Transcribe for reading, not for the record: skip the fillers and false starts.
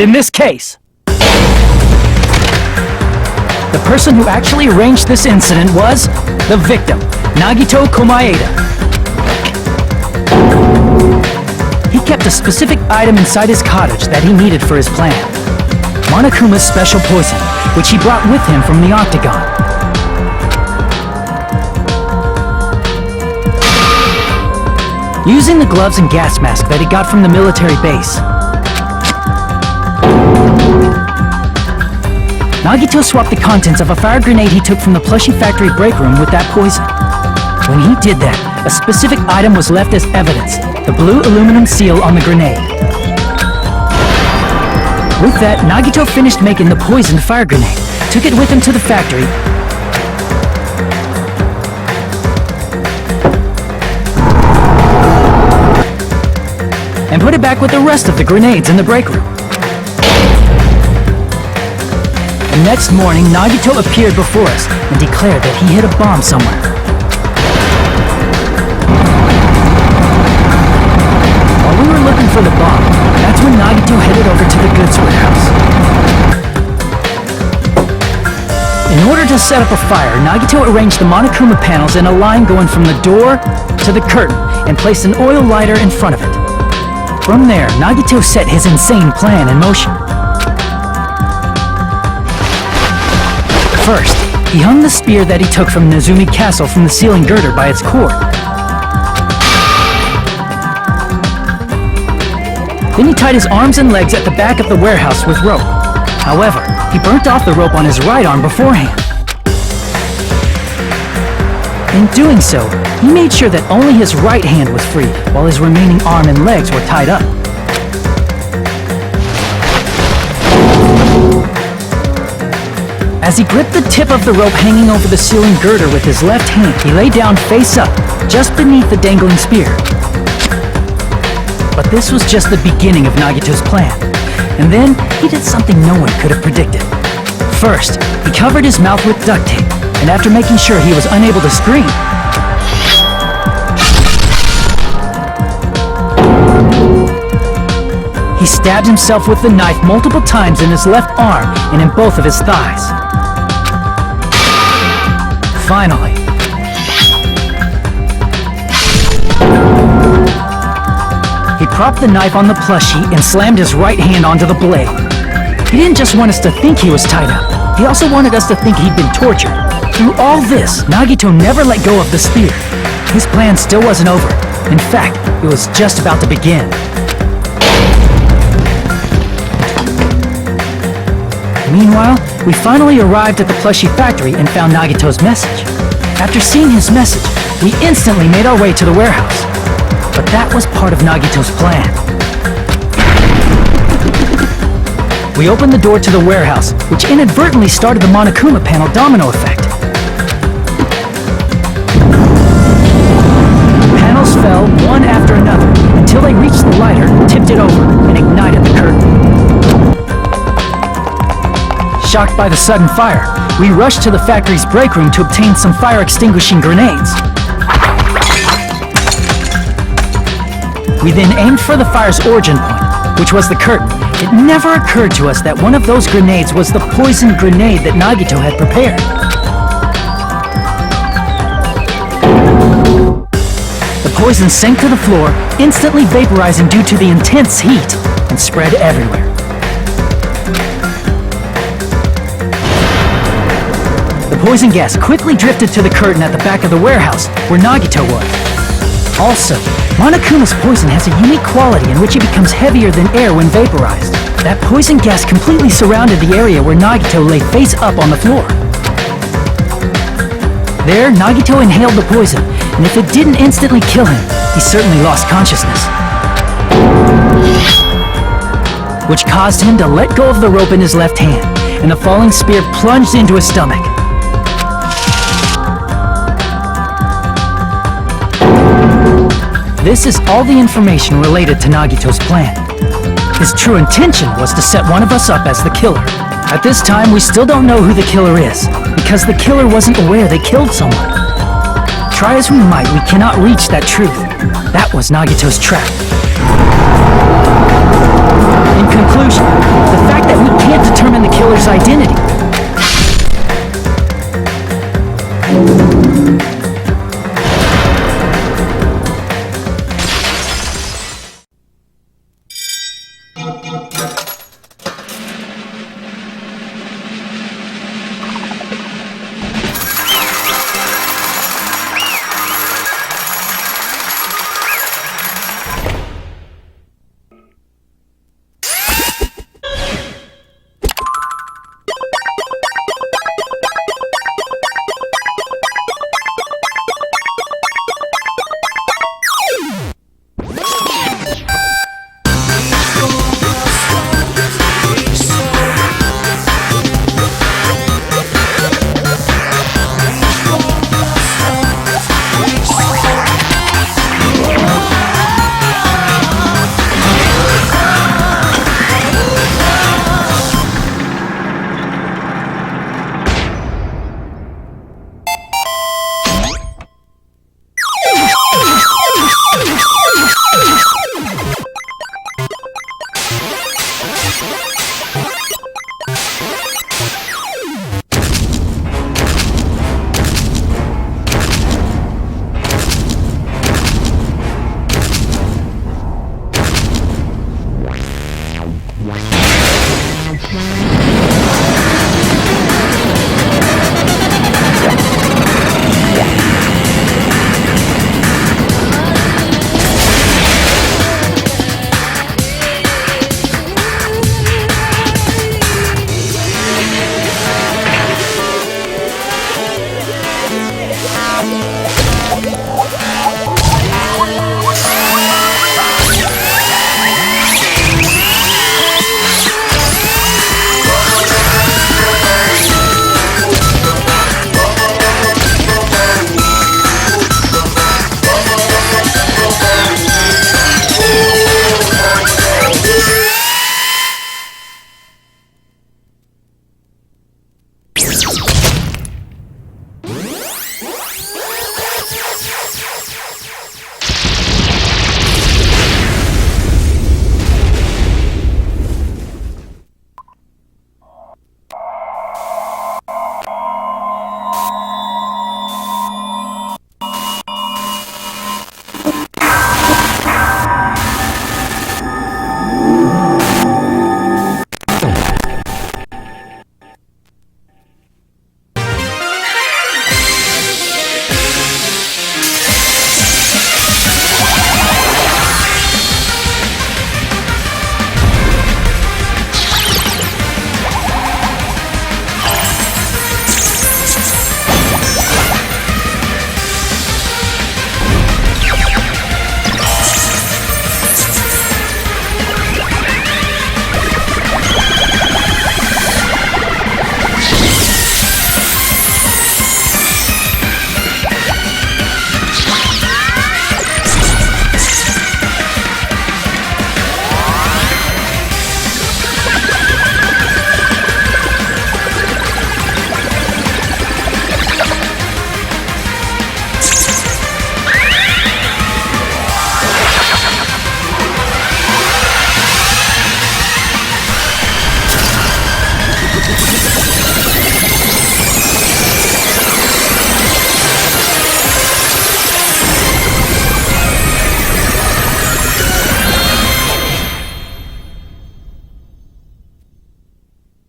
in this case. The person who actually arranged this incident was the victim, Nagito Komaeda. He kept a specific item inside his cottage that he needed for his plan. Monokuma's special poison, which he brought with him from the Octagon. Using the gloves and gas mask that he got from the military base, Nagito swapped the contents of a fire grenade he took from the plushie factory break room with that poison. When he did that, a specific item was left as evidence, the blue aluminum seal on the grenade. With that, Nagito finished making the poisoned fire grenade, took it with him to the factory, and put it back with the rest of the grenades in the break room. The next morning, Nagito appeared before us and declared that he hid a bomb somewhere. While we were looking for the bomb, that's when Nagito headed over to the goods warehouse. In order to set up a fire, Nagito arranged the Monokuma panels in a line going from the door to the curtain and placed an oil lighter in front of it. From there, Nagito set his insane plan in motion. First, he hung the spear that he took from Nezumi Castle from the ceiling girder by its cord. Then he tied his arms and legs at the back of the warehouse with rope. However, he burnt off the rope on his right arm beforehand. In doing so, he made sure that only his right hand was free, while his remaining arm and legs were tied up. As he gripped the tip of the rope hanging over the ceiling girder with his left hand, he lay down face up, just beneath the dangling spear. But this was just the beginning of Nagito's plan. And then, he did something no one could have predicted. First, he covered his mouth with duct tape, and after making sure he was unable to scream, he stabbed himself with the knife multiple times in his left arm and in both of his thighs. Finally, he propped the knife on the plushie and slammed his right hand onto the blade. He didn't just want us to think he was tied up, he also wanted us to think he'd been tortured. Through all this, Nagito never let go of the spear. His plan still wasn't over. In fact, it was just about to begin. Meanwhile, we finally arrived at the plushie factory and found Nagito's message. After seeing his message, we instantly made our way to the warehouse. But that was part of Nagito's plan. We opened the door to the warehouse, which inadvertently started the Monokuma panel domino effect. Panels fell one after another until they reached the lighter, tipped it over, and ignited the curtain. Shocked by the sudden fire, we rushed to the factory's break room to obtain some fire-extinguishing grenades. We then aimed for the fire's origin point, which was the curtain. It never occurred to us that one of those grenades was the poisoned grenade that Nagito had prepared. The poison sank to the floor, instantly vaporizing due to the intense heat, and spread everywhere. The poison gas quickly drifted to the curtain at the back of the warehouse, where Nagito was. Also, Monokuma's poison has a unique quality in which it becomes heavier than air when vaporized. That poison gas completely surrounded the area where Nagito lay face up on the floor. There, Nagito inhaled the poison, and if it didn't instantly kill him, he certainly lost consciousness. Which caused him to let go of the rope in his left hand, and the falling spear plunged into his stomach. This is all the information related to Nagito's plan. His true intention was to set one of us up as the killer. At this time, we still don't know who the killer is, because the killer wasn't aware they killed someone. Try as we might, we cannot reach that truth. That was Nagito's trap. In conclusion, the fact that we can't determine the killer's identity